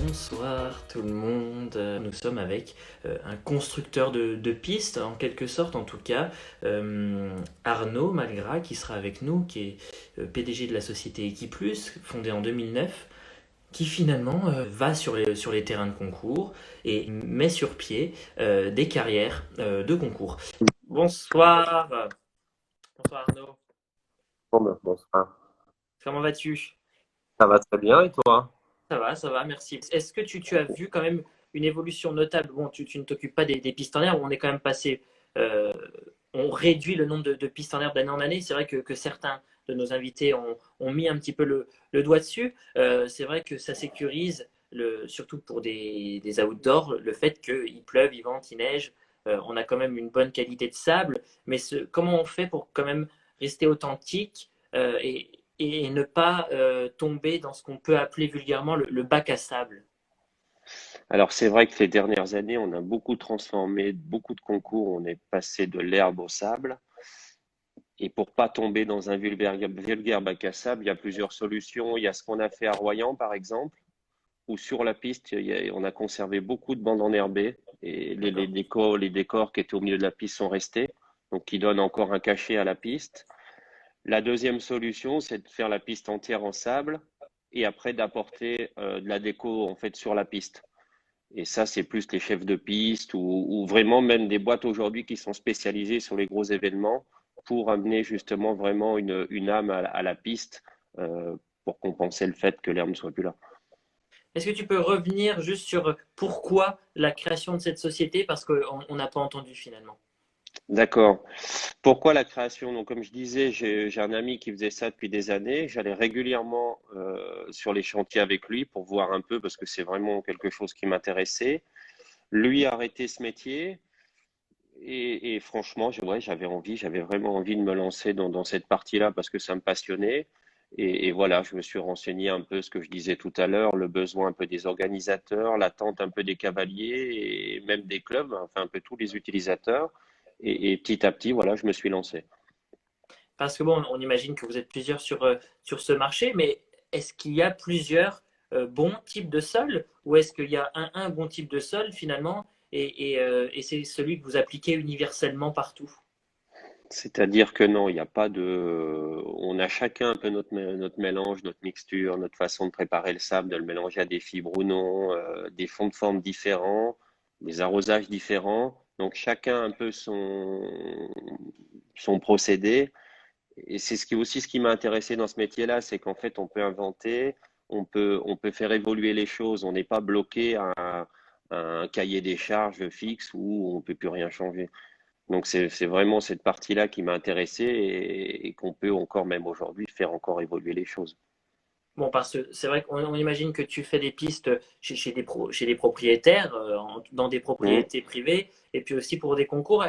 Bonsoir tout le monde. Nous sommes avec un constructeur de pistes, en quelque sorte en tout cas, Arnaud Malgras, qui sera avec nous, qui est PDG de la société Equiplus, fondée en 2009, qui finalement va sur les terrains de concours et met sur pied des carrières de concours. Bonsoir. Bonsoir Arnaud. Bon, ben, bonsoir. Comment vas-tu? Ça va très bien et toi? Ça va, merci. Est-ce que tu as vu quand même une évolution notable? Bon, tu ne t'occupes pas des pistes en herbe, on est quand même passé, euh, on réduit le nombre de pistes en herbe d'année en année. C'est vrai que certains de nos invités ont mis un petit peu le doigt dessus. C'est vrai que ça sécurise, surtout pour des outdoors, le fait qu'il pleuve, il vente, il neige. On a quand même une bonne qualité de sable, mais comment on fait pour quand même rester authentique et ne pas tomber dans ce qu'on peut appeler vulgairement le bac à sable. Alors c'est vrai que les dernières années, on a beaucoup transformé, beaucoup de concours, on est passé de l'herbe au sable. Et pour pas tomber dans un vulgaire bac à sable, il y a plusieurs solutions. Il y a ce qu'on a fait à Royan, par exemple, où sur la piste, on a conservé beaucoup de bandes enherbées et D'accord. les décors qui étaient au milieu de la piste sont restés, donc qui donnent encore un cachet à la piste. La deuxième solution, c'est de faire la piste entière en sable et après d'apporter de la déco en fait sur la piste. Et ça, c'est plus les chefs de piste ou vraiment même des boîtes aujourd'hui qui sont spécialisées sur les gros événements pour amener justement vraiment une âme à la piste pour compenser le fait que l'herbe ne soit plus là. Est-ce que tu peux revenir juste sur pourquoi la création de cette société? Parce qu'on n'a pas entendu finalement. D'accord. Pourquoi la création? Donc, comme je disais, j'ai un ami qui faisait ça depuis des années. J'allais régulièrement sur les chantiers avec lui pour voir un peu parce que c'est vraiment quelque chose qui m'intéressait. Lui a arrêté ce métier. Et franchement, ouais, j'avais vraiment envie de me lancer dans cette partie-là parce que ça me passionnait. Et voilà, je me suis renseigné un peu ce que je disais tout à l'heure, le besoin un peu des organisateurs, l'attente un peu des cavaliers et même des clubs, enfin un peu tous les utilisateurs. Et petit à petit, voilà, je me suis lancé. Parce que bon, on imagine que vous êtes plusieurs sur ce marché, mais est-ce qu'il y a plusieurs bons types de sol ou est-ce qu'il y a un bon type de sol finalement et c'est celui que vous appliquez universellement partout? C'est-à-dire que non, il n'y a pas de. On a chacun un peu notre mélange, notre mixture, notre façon de préparer le sable, de le mélanger à des fibres ou non, des fonds de forme différents, des arrosages différents. Donc chacun un peu son procédé. Et c'est aussi ce qui m'a intéressé dans ce métier-là, c'est qu'en fait on peut inventer, on peut faire évoluer les choses. On n'est pas bloqué à un cahier des charges fixe où on ne peut plus rien changer. Donc c'est vraiment cette partie-là qui m'a intéressé et qu'on peut encore, même aujourd'hui, faire encore évoluer les choses. Bon, parce que c'est vrai qu'on imagine que tu fais des pistes chez des propriétaires, dans des Mhm. propriétés privées, et puis aussi pour des concours.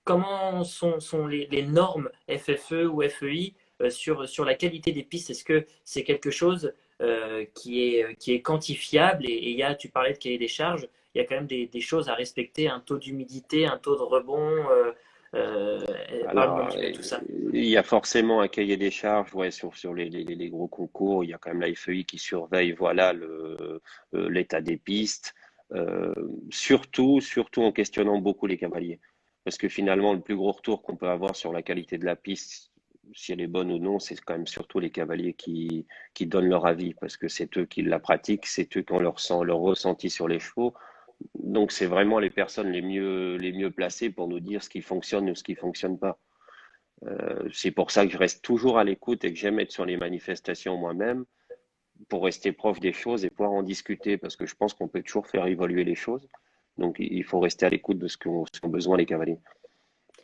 Comment sont les normes FFE ou FEI sur la qualité des pistes? Est-ce que c'est quelque chose qui est quantifiable? Et tu parlais de cahier des charges, il y a quand même des choses à respecter, un taux d'humidité, un taux de rebond. Parle-moi un Alors, petit peu de tout ça. il y a forcément un cahier des charges, ouais, sur les gros concours. Il y a quand même la FEI qui surveille, voilà, l'état des pistes. Euh, surtout en questionnant beaucoup les cavaliers. Parce que finalement, le plus gros retour qu'on peut avoir sur la qualité de la piste, si elle est bonne ou non, c'est quand même surtout les cavaliers qui donnent leur avis. Parce que c'est eux qui la pratiquent, c'est eux qui ont leur ressenti sur les chevaux. Donc, c'est vraiment les personnes les mieux placées pour nous dire ce qui fonctionne ou ce qui fonctionne pas. C'est pour ça que je reste toujours à l'écoute et que j'aime être sur les manifestations moi-même pour rester proche des choses et pouvoir en discuter parce que je pense qu'on peut toujours faire évoluer les choses. Donc, il faut rester à l'écoute de ce qu'ont besoin les cavaliers.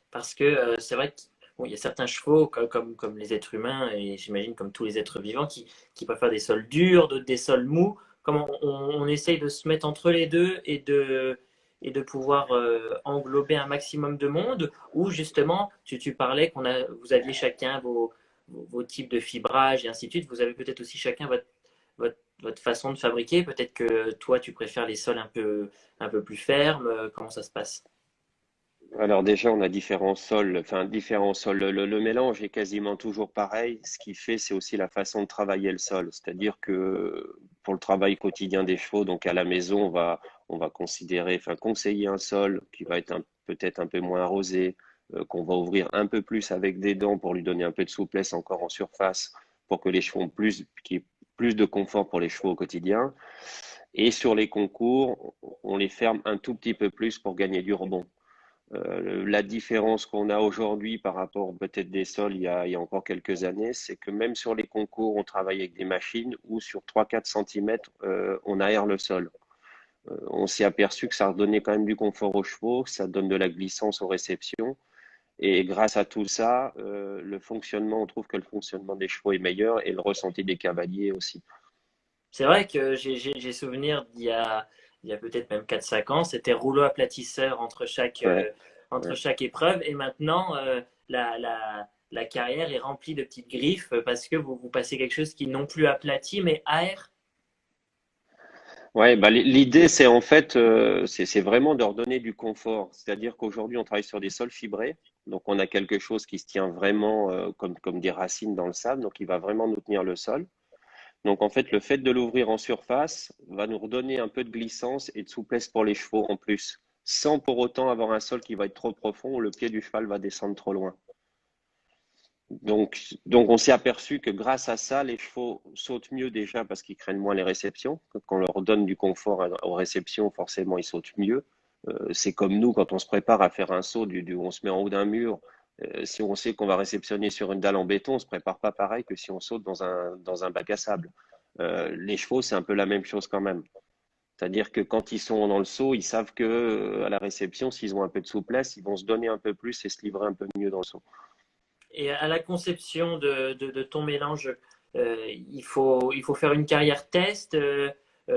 Parce que c'est vrai qu'il y a certains chevaux, comme les êtres humains, et j'imagine comme tous les êtres vivants, qui préfèrent des sols durs, d'autres des sols mous. Comment on essaye de se mettre entre les deux et de pouvoir englober un maximum de monde, ou justement, tu parlais vous aviez chacun vos types de fibrage et ainsi de suite. Vous avez peut-être aussi chacun votre façon de fabriquer. Peut-être que toi, tu préfères les sols un peu plus fermes. Comment ça se passe? Alors déjà, on a différents sols, enfin différents sols. Le mélange est quasiment toujours pareil. Ce qui fait, c'est aussi la façon de travailler le sol. C'est-à-dire que pour le travail quotidien des chevaux, donc à la maison, on va considérer, enfin, conseiller un sol qui va être peut-être un peu moins arrosé, qu'on va ouvrir un peu plus avec des dents pour lui donner un peu de souplesse encore en surface, pour que les chevaux ont qu'il y ait plus de confort pour les chevaux au quotidien. Et sur les concours, on les ferme un tout petit peu plus pour gagner du rebond. La différence qu'on a aujourd'hui par rapport peut-être des sols il y a encore quelques années, c'est que même sur les concours, on travaille avec des machines où sur 3-4 cm, on aère le sol. On s'est aperçu que ça redonnait quand même du confort aux chevaux, que ça donne de la glissance aux réceptions. Et grâce à tout ça, le fonctionnement, on trouve que le fonctionnement des chevaux est meilleur et le ressenti des cavaliers aussi. C'est vrai que j'ai souvenir il y a peut-être même 4-5 ans, c'était rouleau aplatisseur Ouais, entre ouais. chaque épreuve. Et maintenant, la carrière est remplie de petites griffes parce que vous passez quelque chose qui non plus aplati, mais aère. Ouais, bah, l'idée, c'est en fait, c'est vraiment de leur donner du confort. C'est-à-dire qu'aujourd'hui, on travaille sur des sols fibrés. Donc, on a quelque chose qui se tient vraiment comme des racines dans le sable. Donc, il va vraiment nous tenir le sol. Donc, en fait, le fait de l'ouvrir en surface va nous redonner un peu de glissance et de souplesse pour les chevaux en plus, sans pour autant avoir un sol qui va être trop profond ou le pied du cheval va descendre trop loin. Donc on s'est aperçu que grâce à ça, les chevaux sautent mieux déjà parce qu'ils craignent moins les réceptions. Quand on leur donne du confort aux réceptions, forcément, ils sautent mieux. C'est comme nous, quand on se prépare à faire un saut, on se met en haut d'un mur. Si on sait qu'on va réceptionner sur une dalle en béton, on ne se prépare pas pareil que si on saute dans un bac à sable. Les chevaux, c'est un peu la même chose quand même. C'est-à-dire que quand ils sont dans le saut, ils savent que à la réception, s'ils ont un peu de souplesse, ils vont se donner un peu plus et se livrer un peu mieux dans le saut. Et à la conception de ton mélange, il faut faire une carrière test,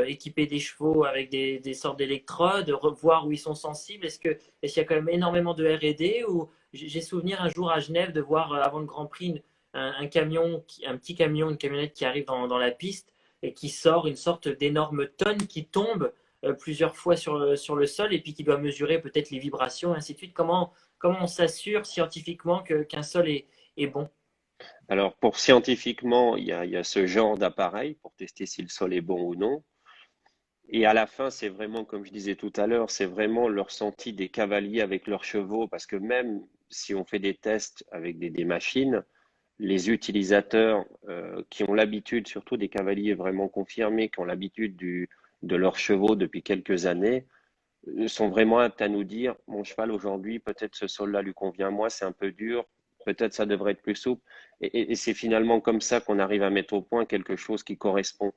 équiper des chevaux avec des sortes d'électrodes, voir où ils sont sensibles. Est-ce qu'il y a quand même énormément de R&D ou j'ai souvenir un jour à Genève de voir avant le Grand Prix un camion, un petit camion, une camionnette qui arrive dans la piste et qui sort une sorte d'énorme tonne qui tombe plusieurs fois sur le sol et puis qui doit mesurer peut-être les vibrations, et ainsi de suite. Comment on s'assure scientifiquement qu'un sol est bon? Alors, pour scientifiquement, il y a ce genre d'appareil pour tester si le sol est bon ou non. Et à la fin, c'est vraiment, comme je disais tout à l'heure, c'est vraiment le ressenti des cavaliers avec leurs chevaux, parce que même si on fait des tests avec des machines, les utilisateurs qui ont l'habitude, surtout des cavaliers vraiment confirmés, qui ont l'habitude de leurs chevaux depuis quelques années, sont vraiment aptes à nous dire, mon cheval aujourd'hui, peut-être ce sol-là lui convient moins, c'est un peu dur, peut-être ça devrait être plus souple. Et c'est finalement comme ça qu'on arrive à mettre au point quelque chose qui correspond.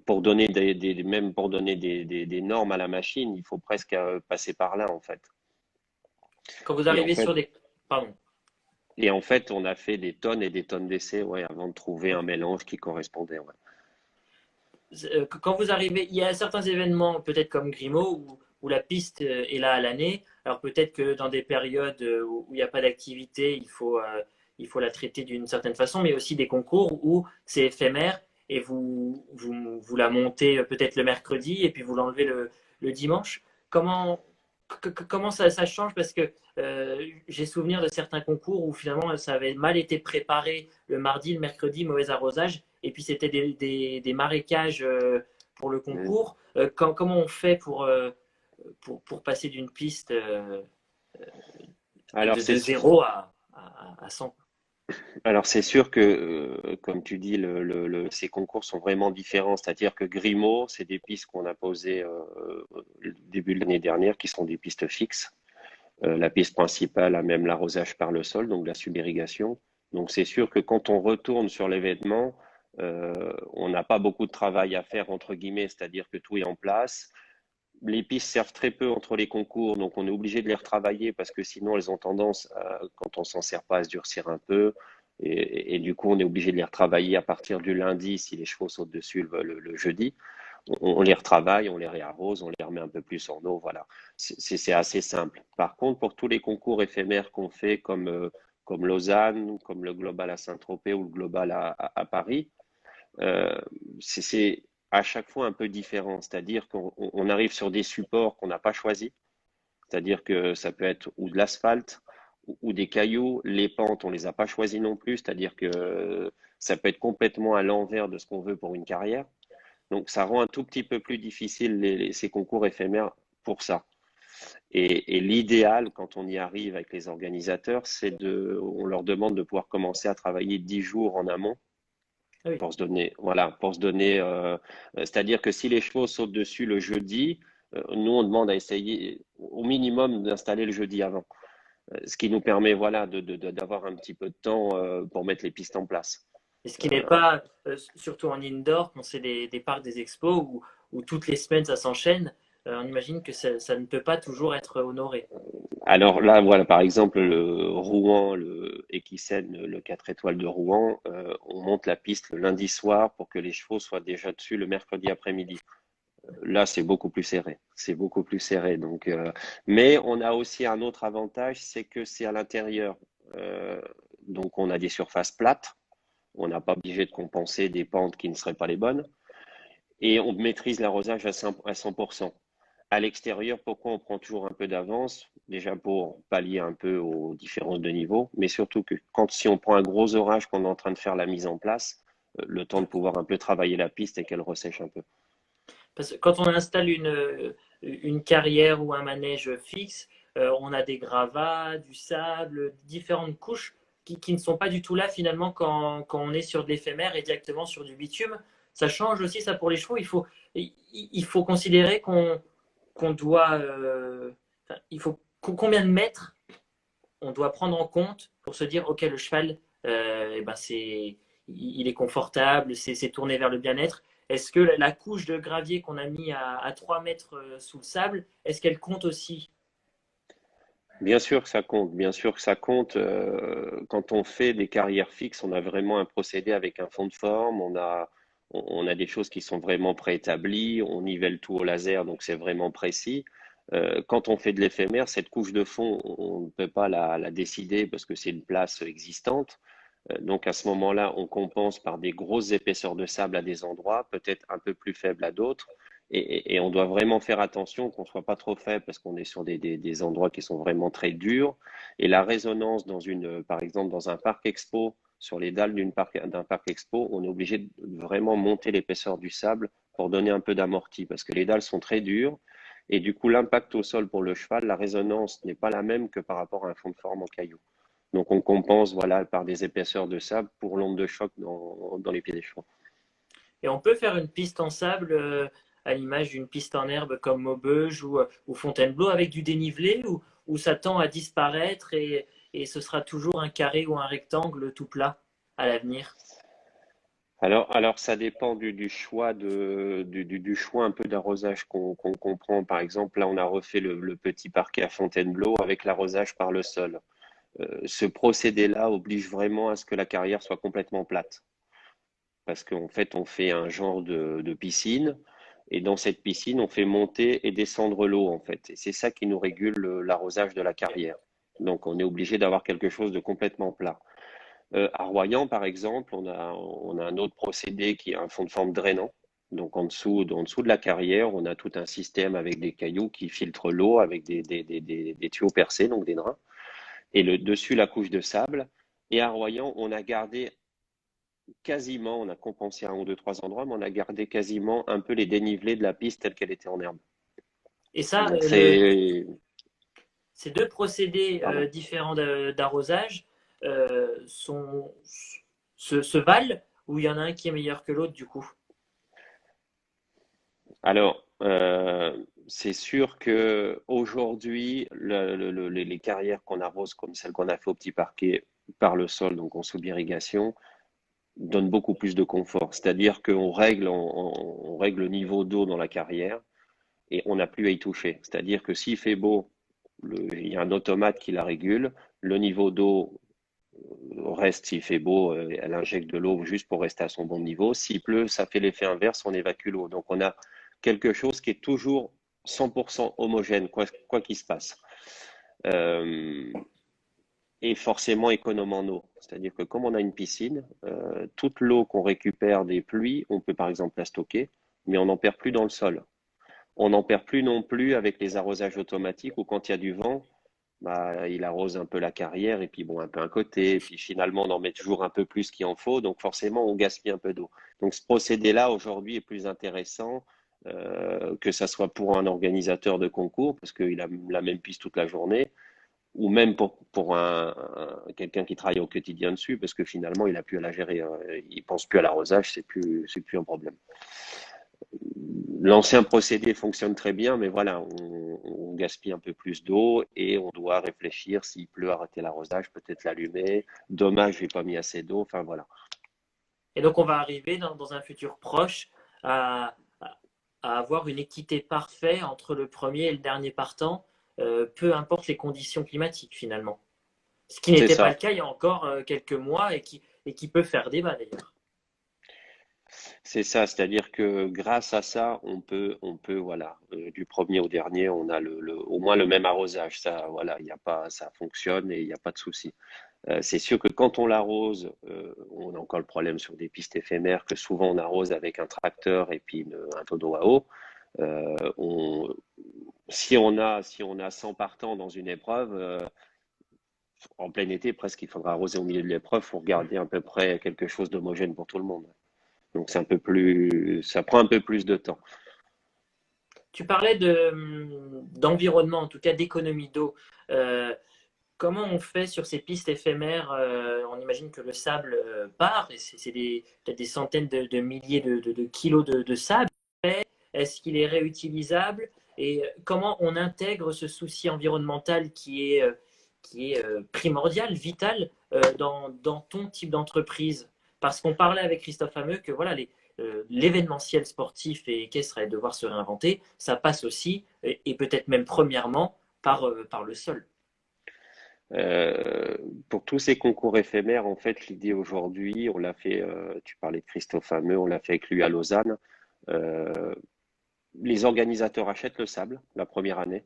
Pour donner même pour donner des normes à la machine, il faut presque passer par là en fait. Quand vous Et en arrivez sur fait, des... Pardon. et en fait, on a fait des tonnes et des tonnes d'essais, ouais, avant de trouver un mélange qui correspondait. Ouais. Quand vous arrivez, il y a certains événements, peut-être comme Grimaud, où la piste est là à l'année. Alors peut-être que dans des périodes où il n'y a pas d'activité, il faut la traiter d'une certaine façon, mais aussi des concours où c'est éphémère et vous la montez peut-être le mercredi et puis vous l'enlevez le dimanche. Comment, comment ça change? Parce que j'ai souvenir de certains concours où finalement ça avait mal été préparé le mardi, le mercredi, mauvais arrosage, et puis c'était des marécages pour le Mm. concours. Comment on fait pour passer d'une piste Alors c'est de 0 à 100? alors c'est sûr que, comme tu dis, ces concours sont vraiment différents. C'est-à-dire que Grimaud, c'est des pistes qu'on a posées au début de l'année dernière, qui sont des pistes fixes. La piste principale a même l'arrosage par le sol, donc la subirrigation. Donc c'est sûr que quand on retourne sur l'événement, on n'a pas beaucoup de travail à faire, entre guillemets, c'est-à-dire que tout est en place. Les pistes servent très peu entre les concours, donc on est obligé de les retravailler parce que sinon elles ont tendance, quand on s'en sert pas, à se durcir un peu. Et du coup, on est obligé de les retravailler à partir du lundi si les chevaux sautent dessus le jeudi. On les retravaille, on les réarrose, on les remet un peu plus en eau. Voilà, c'est assez simple. Par contre, pour tous les concours éphémères qu'on fait, comme Lausanne, comme le Global à Saint-Tropez ou le Global à Paris, euh, c'est à chaque fois un peu différent. C'est-à-dire qu'on arrive sur des supports qu'on n'a pas choisis. C'est-à-dire que ça peut être ou de l'asphalte ou des cailloux. Les pentes, on les a pas choisis non plus. C'est-à-dire que ça peut être complètement à l'envers de ce qu'on veut pour une carrière. Donc, ça rend un tout petit peu plus difficile ces concours éphémères pour ça. Et l'idéal, quand on y arrive avec les organisateurs, on leur demande de pouvoir commencer à travailler 10 jours en amont Ah oui. pour se donner, voilà, pour se donner, c'est-à-dire que si les chevaux sautent dessus le jeudi, nous, on demande à essayer au minimum d'installer le jeudi avant. Ce qui nous permet, voilà, d'avoir un petit peu de temps pour mettre les pistes en place. Et ce qui n'est pas, surtout en indoor, quand c'est des parcs, des expos, où toutes les semaines ça s'enchaîne, on imagine que ça ne peut pas toujours être honoré. Alors là, voilà, par exemple, le Rouen, le Equisen, le 4 étoiles de Rouen, on monte la piste le lundi soir pour que les chevaux soient déjà dessus le mercredi après-midi. Là, c'est beaucoup plus serré. C'est beaucoup plus serré. Donc, mais on a aussi un autre avantage, c'est que c'est à l'intérieur. Euh, donc, on a des surfaces plates. On n'a pas obligé de compenser des pentes qui ne seraient pas les bonnes. Et on maîtrise l'arrosage à 100%. À l'extérieur, pourquoi on prend toujours un peu d'avance? Déjà pour pallier un peu aux différences de niveau, mais surtout que si on prend un gros orage qu'on est en train de faire la mise en place, le temps de pouvoir un peu travailler la piste et qu'elle ressèche un peu. Parce que quand on installe une carrière ou un manège fixe, on a des gravats, du sable, différentes couches qui ne sont pas du tout là finalement quand on est sur de l'éphémère et directement sur du bitume. Ça change aussi ça pour les chevaux. Il faut considérer qu'on doit, enfin, il faut combien de mètres on doit prendre en compte pour se dire ok le cheval, eh ben il est confortable, c'est tourné vers le bien-être. Est-ce que la couche de gravier qu'on a mis à 3 mètres sous le sable, est-ce qu'elle compte aussi? Bien sûr que ça compte, bien sûr que ça compte. Quand on fait des carrières fixes, on a vraiment un procédé avec un fond de forme, on a des choses qui sont vraiment préétablies, on nivelle tout au laser, donc c'est vraiment précis. Quand on fait de l'éphémère, cette couche de fond, on ne peut pas la décider parce que c'est une place existante. Donc à ce moment-là, on compense par des grosses épaisseurs de sable à des endroits, peut-être un peu plus faibles à d'autres. Et on doit vraiment faire attention qu'on ne soit pas trop faible parce qu'on est sur des endroits qui sont vraiment très durs. Et la résonance par exemple, dans un parc expo, sur les dalles d'un parc expo, on est obligé de vraiment monter l'épaisseur du sable pour donner un peu d'amorti parce que les dalles sont très dures. Et du coup, l'impact au sol pour le cheval, la résonance n'est pas la même que par rapport à un fond de forme en caillou. Donc on compense voilà, par des épaisseurs de sable pour l'onde de choc dans les pieds des chevaux. Et on peut faire une piste en sable à l'image d'une piste en herbe comme Maubeuge ou Fontainebleau avec du dénivelé où ça tend à disparaître et ce sera toujours un carré ou un rectangle tout plat à l'avenir. Alors ça dépend du choix du choix un peu d'arrosage qu'on prend. Par exemple, là, on a refait le petit parquet à Fontainebleau avec l'arrosage par le sol. Ce procédé-là oblige vraiment à ce que la carrière soit complètement plate. Parce qu'en fait, on fait un genre de piscine, et dans cette piscine, on fait monter et descendre l'eau, en fait. Et c'est ça qui nous régule l'arrosage de la carrière. Donc, on est obligé d'avoir quelque chose de complètement plat. À Royan, par exemple, on a un autre procédé qui est un fond de forme drainant. Donc, en dessous de la carrière, on a tout un système avec des cailloux qui filtrent l'eau avec des tuyaux percés, donc des drains. Et le dessus, la couche de sable. Et à Royan, on a gardé quasiment, on a compensé à un ou deux, trois endroits, mais on a gardé quasiment un peu les dénivelés de la piste telle qu'elle était en herbe. Et ça, Donc c'est, ces deux procédés pardon. différents d'arrosage se valent ou il y en a un qui est meilleur que l'autre du coup? Alors, c'est sûr que aujourd'hui, les carrières qu'on arrose comme celle qu'on a fait au petit parquet par le sol, donc en sous-irrigation, donnent beaucoup plus de confort. C'est-à-dire qu'on règle, on règle le niveau d'eau dans la carrière et on n'a plus à y toucher. C'est-à-dire que s'il fait beau, il y a un automate qui la régule. Le niveau d'eau reste, s'il fait beau, elle injecte de l'eau juste pour rester à son bon niveau. S'il pleut, ça fait l'effet inverse, on évacue l'eau. Donc on a quelque chose qui est toujours 100% homogène, quoi qu'il se passe. Euh, et forcément économe en eau. C'est-à-dire que comme on a une piscine, toute l'eau qu'on récupère des pluies, on peut par exemple la stocker, mais on n'en perd plus dans le sol. On n'en perd plus non plus avec les arrosages automatiques ou quand il y a du vent. bah, il arrose un peu la carrière et puis bon, un peu un côté. Et puis finalement, on en met toujours un peu plus qu'il en faut. Donc forcément, on gaspille un peu d'eau. Donc ce procédé-là, aujourd'hui, est plus intéressant que ça soit pour un organisateur de concours, parce qu'il a la même piste toute la journée, ou même pour quelqu'un qui travaille au quotidien dessus, parce que finalement, il a plus à la gérer. Il pense plus à l'arrosage, c'est plus un problème. L'ancien procédé fonctionne très bien, mais voilà, on gaspille un peu plus d'eau et on doit réfléchir s'il pleut, arrêter l'arrosage, peut-être l'allumer. Dommage, j'ai pas mis assez d'eau. Enfin voilà. Et donc, on va arriver dans un futur proche à, à avoir une équité parfaite entre le premier et le dernier partant, peu importe les conditions climatiques finalement. Ce qui C'est n'était pas le ça. cas il y a encore quelques mois et qui peut faire débat d'ailleurs. C'est ça, c'est-à-dire que grâce à ça, voilà, du premier au dernier, on a au moins le même arrosage. Ça, voilà, il y a pas, ça fonctionne et il n'y a pas de souci. C'est sûr que quand on l'arrose, on a encore le problème sur des pistes éphémères que souvent on arrose avec un tracteur et puis un tonneau d'eau à eau. Euh, on, si on a 100 partants dans une épreuve, en plein été, presque, il faudra arroser au milieu de l'épreuve pour garder à peu près quelque chose d'homogène pour tout le monde. Donc c'est un peu plus, ça prend un peu plus de temps. Tu parlais d'environnement, en tout cas d'économie d'eau. Euh, Comment on fait sur ces pistes éphémères? On imagine que le sable part, et c'est peut-être des centaines de milliers de kilos de sable. Est-ce qu'il est réutilisable? Et comment on intègre ce souci environnemental qui est primordial, vital dans ton type d'entreprise? Parce qu'on parlait avec Christophe Hameux que voilà, l'événementiel sportif et équestre va devoir se réinventer. Ça passe aussi, et peut-être même premièrement, par le sol. Euh, pour tous ces concours éphémères, en fait, l'idée aujourd'hui, on l'a fait, tu parlais de Christophe Hameux, on l'a fait avec lui à Lausanne. Euh, les organisateurs achètent le sable la première année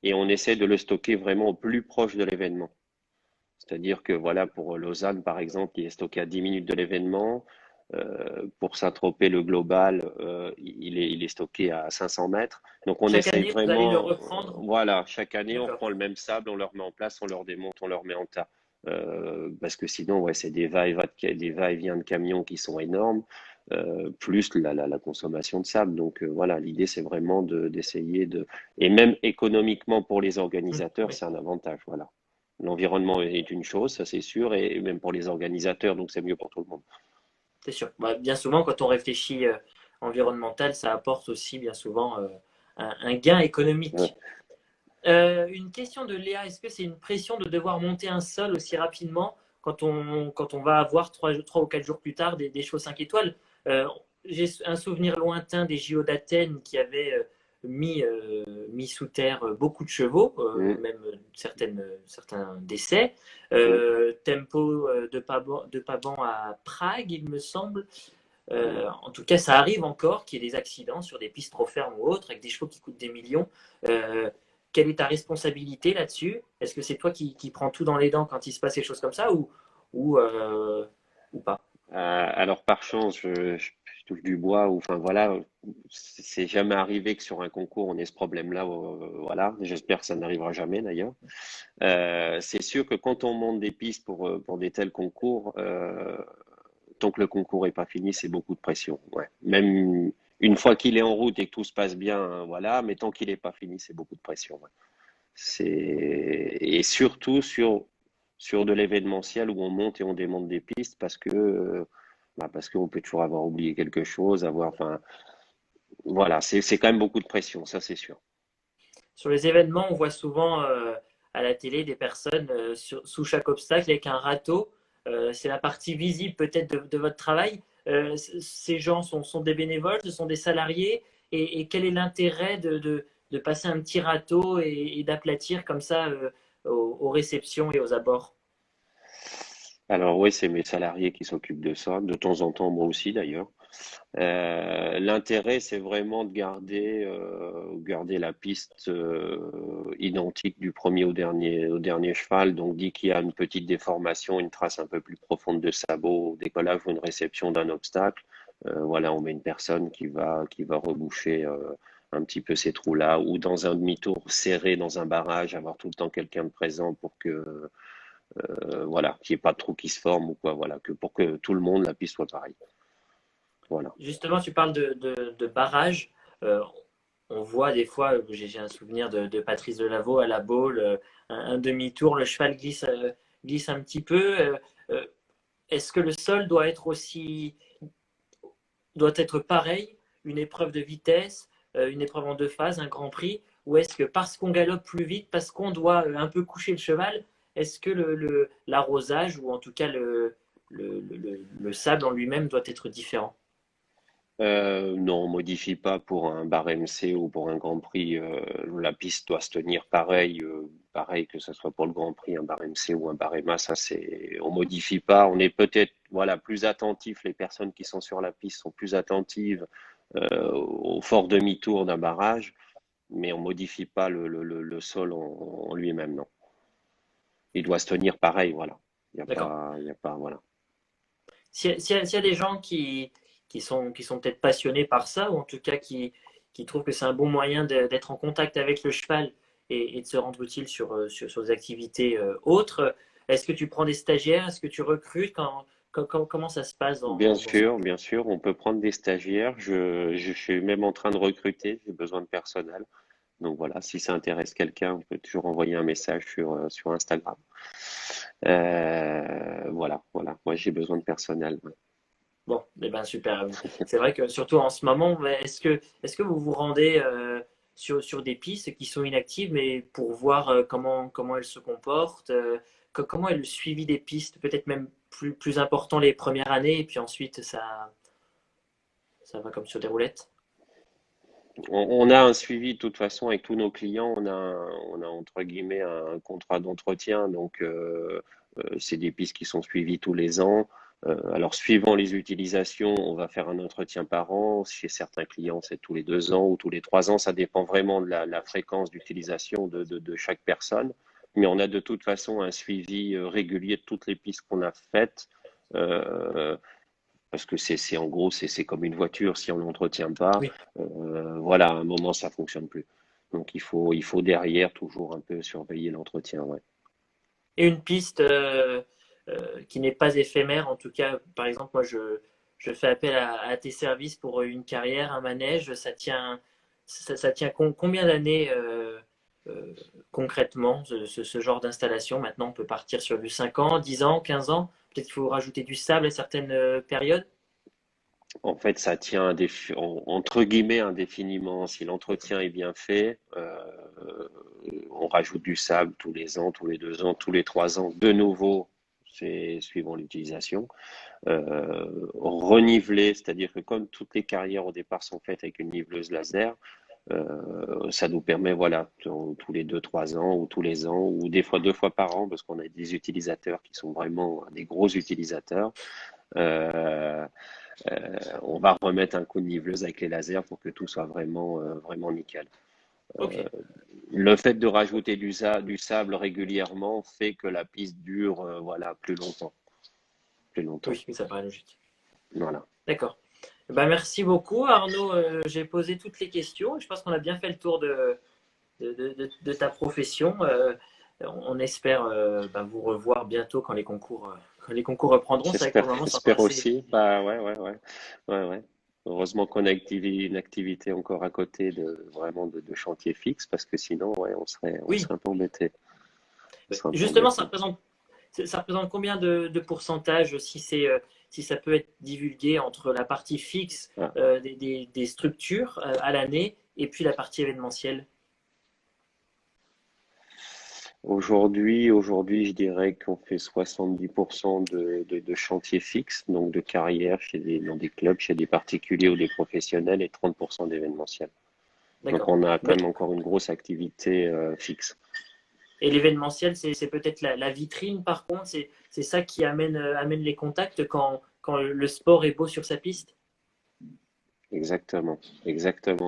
et on essaie de le stocker vraiment au plus proche de l'événement. C'est-à-dire que voilà, pour Lausanne, par exemple, il est stocké à 10 minutes de l'événement. Pour Saint-Tropez, le global, il est stocké à 500 mètres. Donc on Chaque essaye année, vous allez le vraiment, reprendre. voilà, chaque année, on D'accord. prend le même sable, on le remet en place, on le redémonte, on le remet en tas. Parce que sinon, ouais, c'est des va-et-vient de camions qui sont énormes, plus la consommation de sable. Donc voilà, l'idée, c'est vraiment d'essayer de... Et même économiquement pour les organisateurs, Oui, c'est un avantage. Voilà. L'environnement est une chose, ça c'est sûr, et même pour les organisateurs, donc c'est mieux pour tout le monde. c'est sûr. Bah, bien souvent, quand on réfléchit environnemental, ça apporte aussi bien souvent un gain Ouais. économique. Une question de Léa, est-ce que c'est une pression de devoir monter un sol aussi rapidement quand on va avoir 3 ou 4 jours plus tard des chevaux 5 étoiles? J'ai un souvenir lointain des JO d'Athènes qui avaient mis sous terre beaucoup de chevaux, Mm, même certains décès. mm. Tempo de Paban à Prague, il me semble. En tout cas, ça arrive encore qu'il y ait des accidents sur des pistes trop fermes ou autres, avec des chevaux qui coûtent des millions. Euh, Quelle est ta responsabilité là-dessus? Est-ce que c'est toi qui prends tout dans les dents quand il se passe des choses comme ça ou, euh, ou pas? Alors par chance, je touche du bois, ou enfin voilà, c'est jamais arrivé que sur un concours on ait ce problème-là. Voilà, j'espère que ça n'arrivera jamais d'ailleurs. C'est sûr que quand on monte des pistes pour des tels concours, tant que le concours est pas fini, c'est beaucoup de pression. Ouais. Même une fois qu'il est en route et que tout se passe bien, voilà, mais tant qu'il n'est pas fini, c'est beaucoup de pression. Ouais. Et surtout sur de l'événementiel où on monte et on démonte des pistes parce qu'on peut toujours avoir oublié quelque chose, enfin, voilà, c'est quand même beaucoup de pression, ça c'est sûr. Sur les événements, on voit souvent à la télé des personnes sous chaque obstacle avec un râteau. C'est la partie visible peut-être de votre travail. Ces gens sont des bénévoles, ce sont des salariés. Et quel est l'intérêt de passer un petit râteau et d'aplatir comme ça aux réceptions et aux abords? Alors oui, c'est mes salariés qui s'occupent de ça, de temps en temps moi aussi d'ailleurs. L'intérêt, c'est vraiment de garder la piste identique du premier au dernier cheval. Donc, dès qu'il y a une petite déformation, une trace un peu plus profonde de sabot au décollage ou une réception d'un obstacle, voilà, on met une personne qui va reboucher un petit peu ces trous-là, ou dans un demi-tour serré dans un barrage, avoir tout le temps quelqu'un de présent pour que voilà, qu'il n'y ait pas de trou qui se forme ou quoi, voilà, que pour que tout le monde, la piste soit pareille. Voilà. Justement, tu parles de barrage. Euh, on voit des fois, j'ai un souvenir de Patrice Delaveau à la Baule, un demi-tour, le cheval glisse un petit peu. Euh, Est-ce que le sol doit être pareil, une épreuve de vitesse, une épreuve en deux phases, un Grand Prix, ou est-ce que parce qu'on galope plus vite, parce qu'on doit un peu coucher le cheval, est-ce que l'arrosage ou en tout cas le sable en lui-même doit être différent? Non, on modifie pas pour un bar MC ou pour un Grand Prix. La piste doit se tenir pareil, pareil que ce soit pour le Grand Prix, un bar MC ou un bar EMA. Ça, on modifie pas. On est peut-être, voilà, plus attentif. Les personnes qui sont sur la piste sont plus attentives au fort demi-tour d'un barrage, mais on modifie pas le sol en lui-même, non. Il doit se tenir pareil, voilà. D'accord. Il y a pas, voilà. S'il y a des gens qui sont peut-être passionnés par ça, ou en tout cas qui trouvent que c'est un bon moyen d'être en contact avec le cheval et de se rendre utile sur des activités autres, est-ce que tu prends des stagiaires? Est-ce que tu recrutes? Comment ça se passe dans ce... Bien sûr, on peut prendre des stagiaires. Je suis même en train de recruter, j'ai besoin de personnel. Donc voilà, si ça intéresse quelqu'un, on peut toujours envoyer un message sur Instagram. Voilà. Moi, j'ai besoin de personnel. Ouais. Bon, eh ben super. C'est vrai que surtout en ce moment, mais est-ce que vous vous rendez sur des pistes qui sont inactives, mais pour voir comment elles se comportent, comment est le suivi des pistes, peut-être même plus important les premières années, et puis ensuite ça va comme sur des roulettes. On a un suivi de toute façon avec tous nos clients. On a entre guillemets un contrat d'entretien. Donc, c'est des pistes qui sont suivies tous les ans. Alors, suivant les utilisations, on va faire un entretien par an. Chez certains clients, c'est tous les 2 ans ou tous les 3 ans. Ça dépend vraiment de la fréquence d'utilisation de chaque personne. Mais on a de toute façon un suivi régulier de toutes les pistes qu'on a faites. Euh, Parce que en gros, c'est comme une voiture. Si on ne l'entretient pas, Oui. voilà, à un moment, ça fonctionne plus. Donc, il faut derrière toujours un peu surveiller l'entretien. Ouais. Et une piste qui n'est pas éphémère, en tout cas, par exemple, moi, je fais appel à tes services pour une carrière, un manège, ça tient combien d'années euh, concrètement, ce genre d'installation? Maintenant, on peut partir sur du 5 ans, 10 ans, 15 ans. Peut-être qu'il faut rajouter du sable à certaines périodes. En fait, ça tient entre guillemets indéfiniment. Si l'entretien est bien fait, on rajoute du sable tous les ans, tous les 2 ans, tous les 3 ans. De nouveau, c'est suivant l'utilisation. Reniveler, c'est-à-dire que comme toutes les carrières au départ sont faites avec une niveleuse laser, ça nous permet, voilà, tous les 2, 3 ans ou tous les ans ou des fois 2 fois par an parce qu'on a des utilisateurs qui sont vraiment des gros utilisateurs. Euh, on va remettre un coup de niveleuse avec les lasers pour que tout soit vraiment nickel. Ok, Le fait de rajouter du sable régulièrement fait que la piste dure, voilà, plus longtemps, plus longtemps. oui, ça paraît logique. Voilà. D'accord. Ben, merci beaucoup, Arnaud. J'ai posé toutes les questions. Je pense qu'on a bien fait le tour de ta profession. On espère vous revoir bientôt quand les concours reprendront. C'est vrai que pour le moment, c'est encore J'espère assez. aussi. Bah ouais. Heureusement qu'on a une activité encore à côté de chantier fixe parce que sinon, ouais, on Oui, serait un peu embêté. On serait un peu justement, embêté. ça représente combien de pourcentage, si ça peut être divulgué, entre la partie fixe Ah. des structures à l'année et puis la partie événementielle? Aujourd'hui, je dirais qu'on fait 70% de chantiers fixes, donc de carrière dans des clubs, chez des particuliers ou des professionnels, et 30% d'événementiel. Donc D'accord. on a quand Ben, même encore une grosse activité fixe. et l'événementiel, c'est peut-être la vitrine, par contre, c'est ça qui amène les contacts quand le sport est beau sur sa piste. Exactement.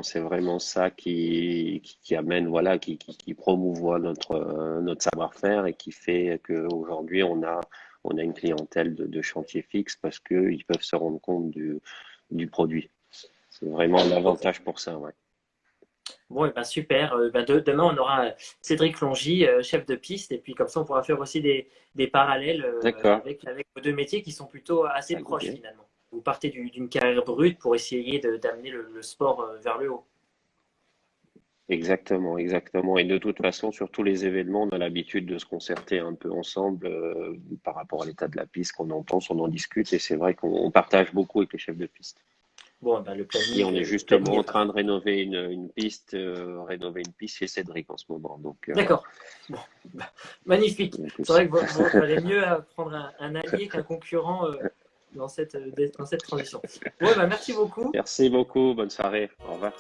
C'est vraiment ça qui amène, voilà, qui promouvoit notre savoir-faire et qui fait qu'aujourd'hui on a une clientèle de chantier fixe parce qu'ils peuvent se rendre compte du produit. C'est vraiment Ok. l'avantage pour ça, ouais. Bon, et ben super. Demain, on aura Cédric Longy, chef de piste, et puis comme ça, on pourra faire aussi des parallèles D'accord. avec vos deux métiers qui sont plutôt assez Avec proches plaisir. finalement. Vous partez d'une carrière brute pour essayer d'amener le sport vers le haut. Exactement, exactement. Et de toute façon, sur tous les événements, on a l'habitude de se concerter un peu ensemble par rapport à l'état de la piste qu'on entend, on en discute. Et c'est vrai qu'on partage beaucoup avec les chefs de piste. Bon, ben, Et on est le planning justement est en train parfait. de rénover une piste chez Cédric en ce moment. D'accord. Bon, bah, magnifique. Donc, C'est vrai que valait mieux prendre un allié qu'un concurrent dans cette transition. Bon, ben, merci beaucoup. merci beaucoup. Bonne soirée. Au revoir.